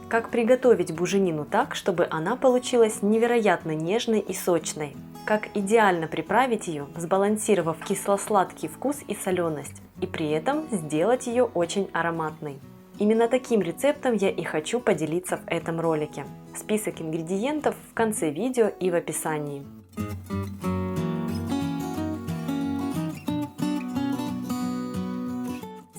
Как приготовить буженину так, чтобы она получилась невероятно нежной и сочной. Как идеально приправить ее, сбалансировав кисло-сладкий вкус и соленость, и при этом сделать ее очень ароматной. Именно таким рецептом я и хочу поделиться в этом ролике. Список ингредиентов в конце видео и в описании.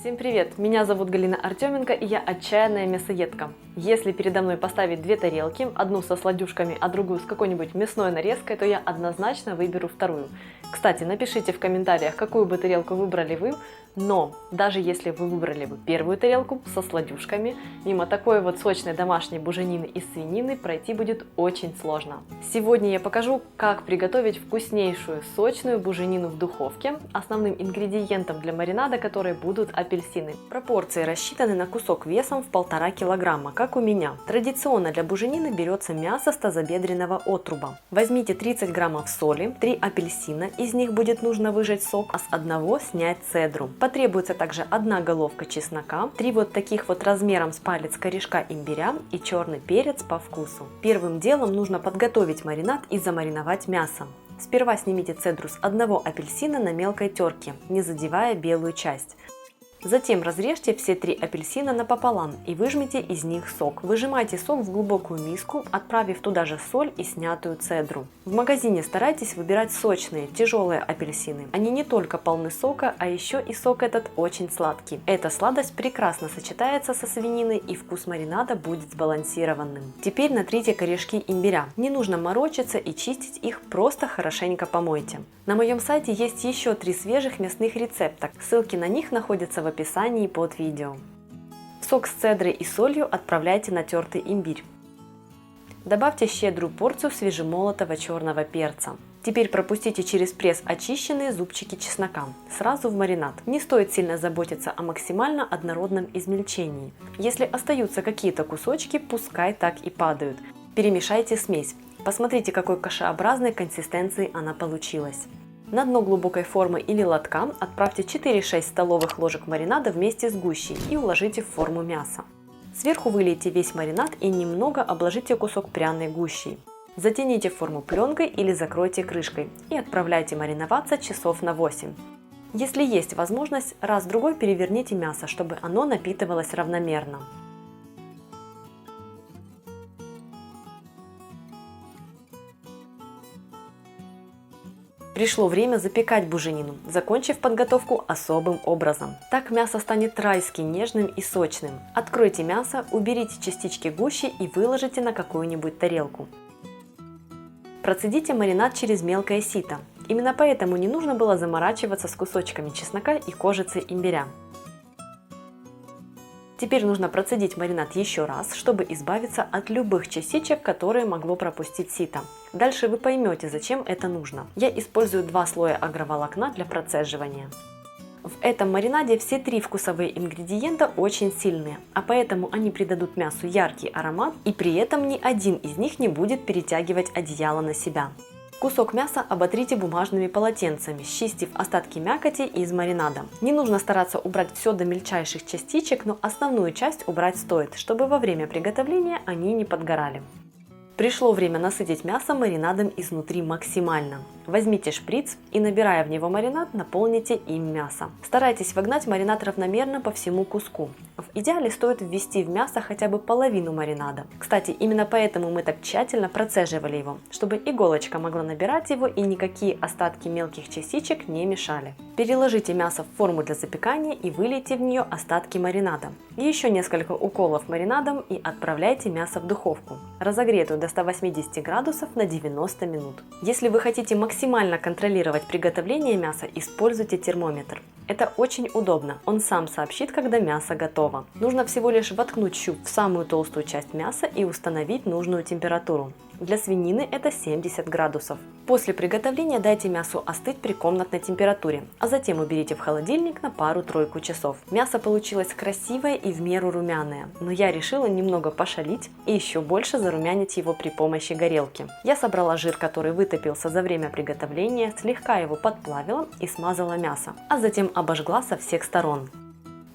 Всем привет! Меня зовут Галина Артеменко, и я отчаянная мясоедка. Если передо мной поставить две тарелки, одну со сладюшками, а другую с какой-нибудь мясной нарезкой, то я однозначно выберу вторую. Кстати, напишите в комментариях, какую бы тарелку выбрали вы, но даже если вы выбрали бы первую тарелку со сладюшками, мимо такой вот сочной домашней буженины из свинины пройти будет очень сложно. Сегодня я покажу, как приготовить вкуснейшую сочную буженину в духовке, основным ингредиентом для маринада которой будут апельсины. Пропорции рассчитаны на кусок весом в 1,5 килограмма, как у меня. Традиционно для буженины берется мясо с тазобедренного отруба. Возьмите 30 граммов соли, 3 апельсина, из них будет нужно выжать сок, а с одного снять цедру. Потребуется также 1 головка чеснока, 3 вот таких вот размером с палец корешка имбиря и черный перец по вкусу. Первым делом нужно подготовить маринад и замариновать мясо. Сперва снимите цедру с одного апельсина на мелкой терке, не задевая белую часть. Затем разрежьте все 3 апельсина напополам и выжмите из них сок. Выжимайте сок в глубокую миску, отправив туда же соль и снятую цедру. В магазине старайтесь выбирать сочные, тяжелые апельсины. Они не только полны сока, а еще и сок этот очень сладкий. Эта сладость прекрасно сочетается со свининой, и вкус маринада будет сбалансированным. Теперь натрите корешки имбиря. Не нужно морочиться и чистить их, просто хорошенько помойте. На моем сайте есть еще 3 свежих мясных рецепта. Ссылки на них находятся в описании под видео. Сок с цедрой и солью отправляйте на тертый имбирь. Добавьте щедрую порцию свежемолотого черного перца. Теперь пропустите через пресс очищенные зубчики чеснока сразу в маринад. Не стоит сильно заботиться о максимально однородном измельчении. Если остаются какие-то кусочки, пускай так и падают. Перемешайте смесь. Посмотрите, какой кашеобразной консистенции она получилась. На дно глубокой формы или лотка отправьте 4-6 столовых ложек маринада вместе с гущей и уложите в форму мяса. Сверху вылейте весь маринад и немного обложите кусок пряной гущей. Затяните форму пленкой или закройте крышкой и отправляйте мариноваться часов на 8. Если есть возможность, раз-другой переверните мясо, чтобы оно напитывалось равномерно. Пришло время запекать буженину, закончив подготовку особым образом. Так мясо станет райски нежным и сочным. Откройте мясо, уберите частички гущи и выложите на какую-нибудь тарелку. Процедите маринад через мелкое сито. Именно поэтому не нужно было заморачиваться с кусочками чеснока и кожицей имбиря. Теперь нужно процедить маринад еще раз, чтобы избавиться от любых частичек, которые могло пропустить сито. Дальше вы поймете, зачем это нужно. Я использую 2 слоя агроволокна для процеживания. В этом маринаде все 3 вкусовые ингредиента очень сильные, а поэтому они придадут мясу яркий аромат, и при этом ни один из них не будет перетягивать одеяло на себя. Кусок мяса оботрите бумажными полотенцами, счистив остатки мякоти из маринада. Не нужно стараться убрать все до мельчайших частичек, но основную часть убрать стоит, чтобы во время приготовления они не подгорали. Пришло время насытить мясо маринадом изнутри максимально. Возьмите шприц и, набирая в него маринад, наполните им мясо. Старайтесь вогнать маринад равномерно по всему куску. В идеале стоит ввести в мясо хотя бы половину маринада. Кстати, именно поэтому мы так тщательно процеживали его, чтобы иголочка могла набирать его и никакие остатки мелких частичек не мешали. Переложите мясо в форму для запекания и вылейте в нее остатки маринада. Еще несколько уколов маринадом и отправляйте мясо в духовку, разогретую до 180 градусов на 90 минут. Если вы хотите максимально контролировать приготовление мяса, используйте термометр. Это очень удобно, он сам сообщит, когда мясо готово. Нужно всего лишь воткнуть щуп в самую толстую часть мяса и установить нужную температуру. Для свинины это 70 градусов. После приготовления дайте мясу остыть при комнатной температуре, а затем уберите в холодильник на пару-тройку часов. Мясо получилось красивое и в меру румяное, но я решила немного пошалить и еще больше зарумянить его при помощи горелки. Я собрала жир, который вытопился за время приготовления, слегка его подплавила и смазала мясо, а затем обожгла со всех сторон.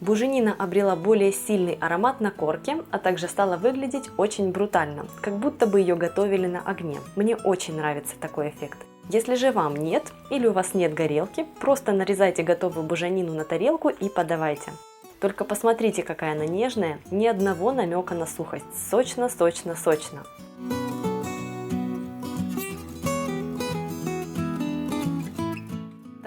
Буженина обрела более сильный аромат на корке, а также стала выглядеть очень брутально, как будто бы ее готовили на огне. Мне очень нравится такой эффект. Если же вам нет или у вас нет горелки, просто нарезайте готовую буженину на тарелку и подавайте. Только посмотрите, какая она нежная, ни одного намека на сухость. Сочно, сочно, сочно.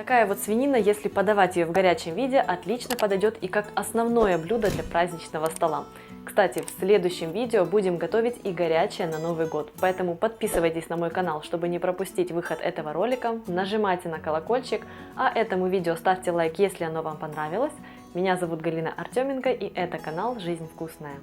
Такая вот свинина, если подавать ее в горячем виде, отлично подойдет и как основное блюдо для праздничного стола. Кстати, в следующем видео будем готовить и горячее на Новый год, поэтому подписывайтесь на мой канал, чтобы не пропустить выход этого ролика, нажимайте на колокольчик, а этому видео ставьте лайк, если оно вам понравилось. Меня зовут Галина Артеменко, и это канал «Жизнь вкусная».